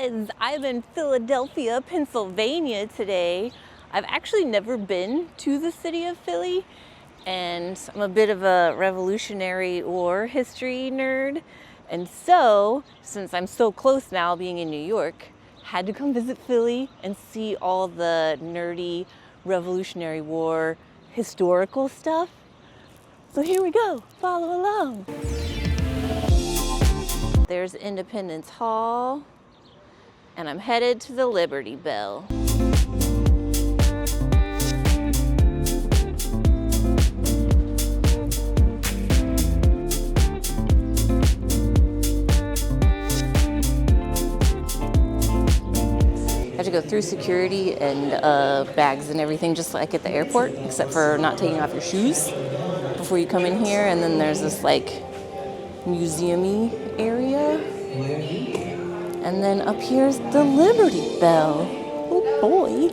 guys, I'm in Philadelphia, Pennsylvania today. I've actually never been to the city of Philly, and I'm a bit of a Revolutionary War history nerd. And so, since I'm so close now being in New York, had to come visit Philly and see all the nerdy Revolutionary War historical stuff. So here we go, follow along. There's Independence Hall, and I'm headed to the Liberty Bell. I had to go through security and bags and everything just like at the airport, except for not taking off your shoes before you come in here. And then there's this like museum-y area. And then up here's the Liberty Bell. Oh boy.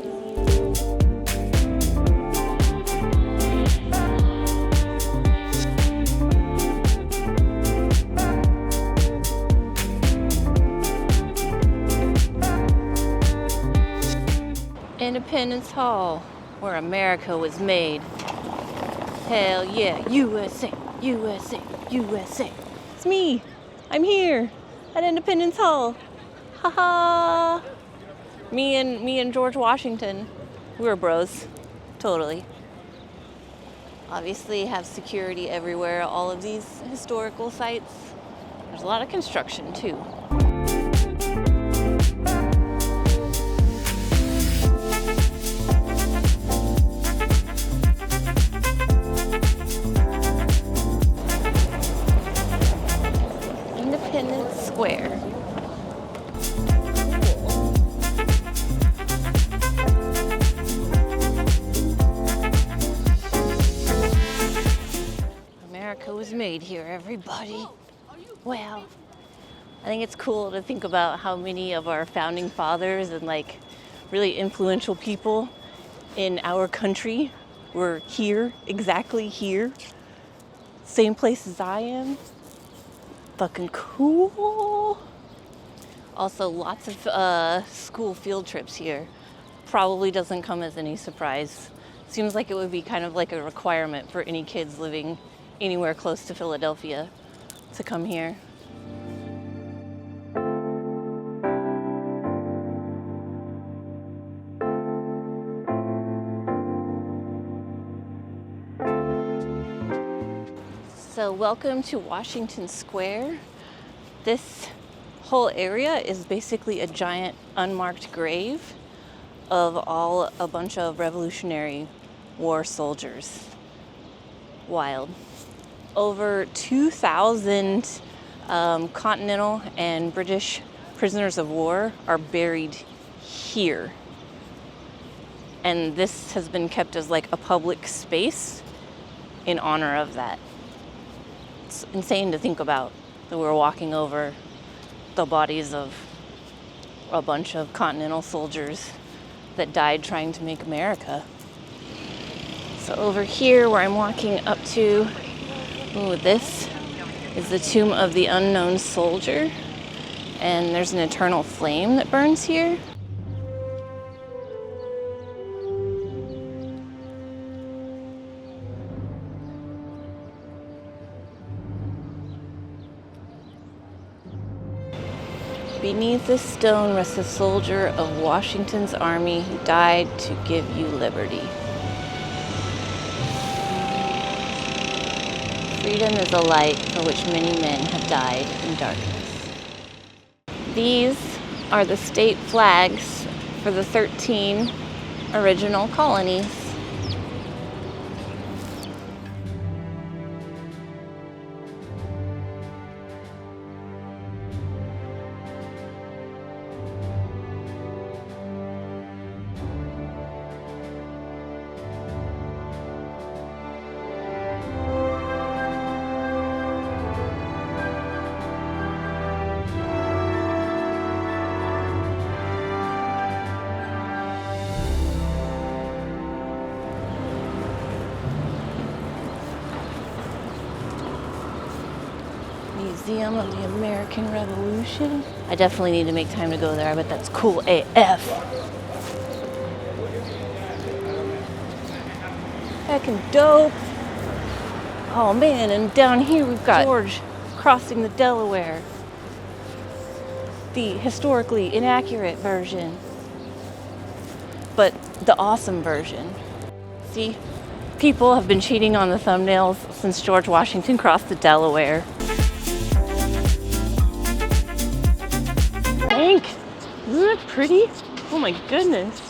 Independence Hall, where America was made. Hell yeah, USA, USA, USA. It's me. I'm here at Independence Hall. Haha. Me and George Washington. We were bros. Totally. Obviously have security everywhere, all of these historical sites. There's a lot of construction too. Independence Square. America was made here, everybody. Well, I think it's cool to think about how many of our founding fathers and like really influential people in our country were here, exactly here. Same place as I am. Fucking cool. Also, lots of school field trips here. Probably doesn't come as any surprise. Seems like it would be kind of like a requirement for any kids living anywhere close to Philadelphia to come here. So welcome to Washington Square. This whole area is basically a giant unmarked grave of a bunch of Revolutionary War soldiers. Wild. Over 2,000 Continental and British prisoners of war are buried here. And this has been kept as like a public space in honor of that. It's insane to think about that we're walking over the bodies of a bunch of Continental soldiers that died trying to make America. So over here where I'm walking up to, this is the tomb of the unknown soldier, and there's an eternal flame that burns here. Beneath this stone rests a soldier of Washington's army who died to give you liberty. Freedom is a light for which many men have died in darkness. These are the state flags for the 13 original colonies. Museum of the American Revolution. I definitely need to make time to go there. I bet that's cool AF. Heckin' dope. Oh man, and down here we've got George crossing the Delaware. The historically inaccurate version, but the awesome version. See, people have been cheating on the thumbnails since George Washington crossed the Delaware. Hank, isn't that pretty? Oh my goodness.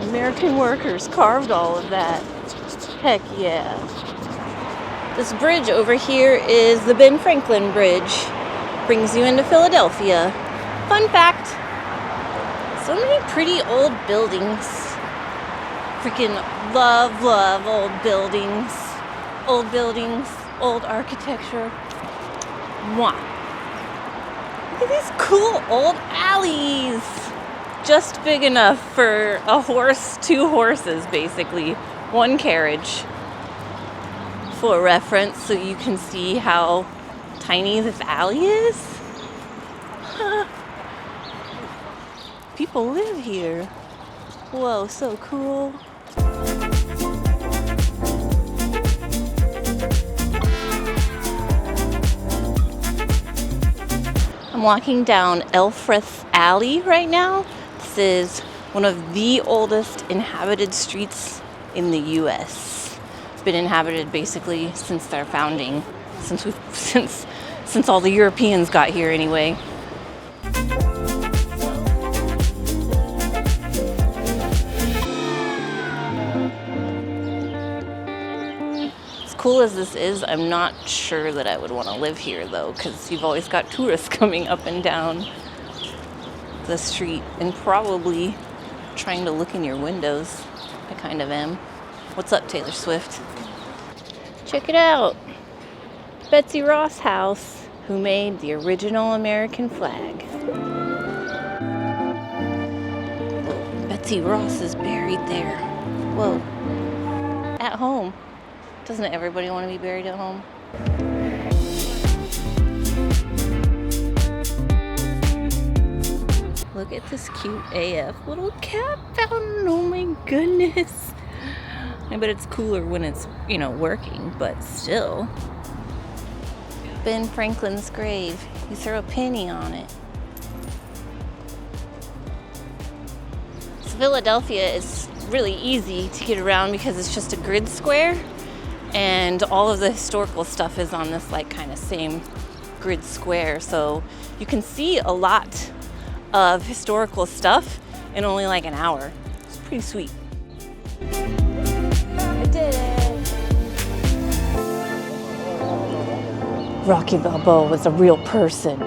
American workers carved all of that. Heck yeah. This bridge over here is the Ben Franklin Bridge. Brings you into Philadelphia. Fun fact, so many pretty old buildings. Freaking love old buildings. Old buildings, old architecture. Mwah. Look at these cool old alleys. Just big enough for a horse, 2 horses basically, 1 carriage. For reference, so you can see how tiny this alley is. People live here. Whoa, so cool. I'm walking down Elfreth Alley right now. This is one of the oldest inhabited streets in the US. It's been inhabited basically since their founding, since all the Europeans got here anyway. As cool as this is, I'm not sure that I would want to live here though, because you've always got tourists coming up and down the street and probably trying to look in your windows. I kind of am. What's up, Taylor Swift? Check it out. Betsey Ross House, who made the original American flag. Betsey Ross is buried there. Whoa. At home. Doesn't everybody want to be buried at home? Look at this cute AF little cat fountain. Oh my goodness. I bet it's cooler when it's, working, but still. Ben Franklin's grave. You throw a penny on it. So Philadelphia is really easy to get around because it's just a grid square, and all of the historical stuff is on this kind of same grid square. So you can see a lot of historical stuff in only an hour. It's pretty sweet. I did it! Rocky Balboa was a real person.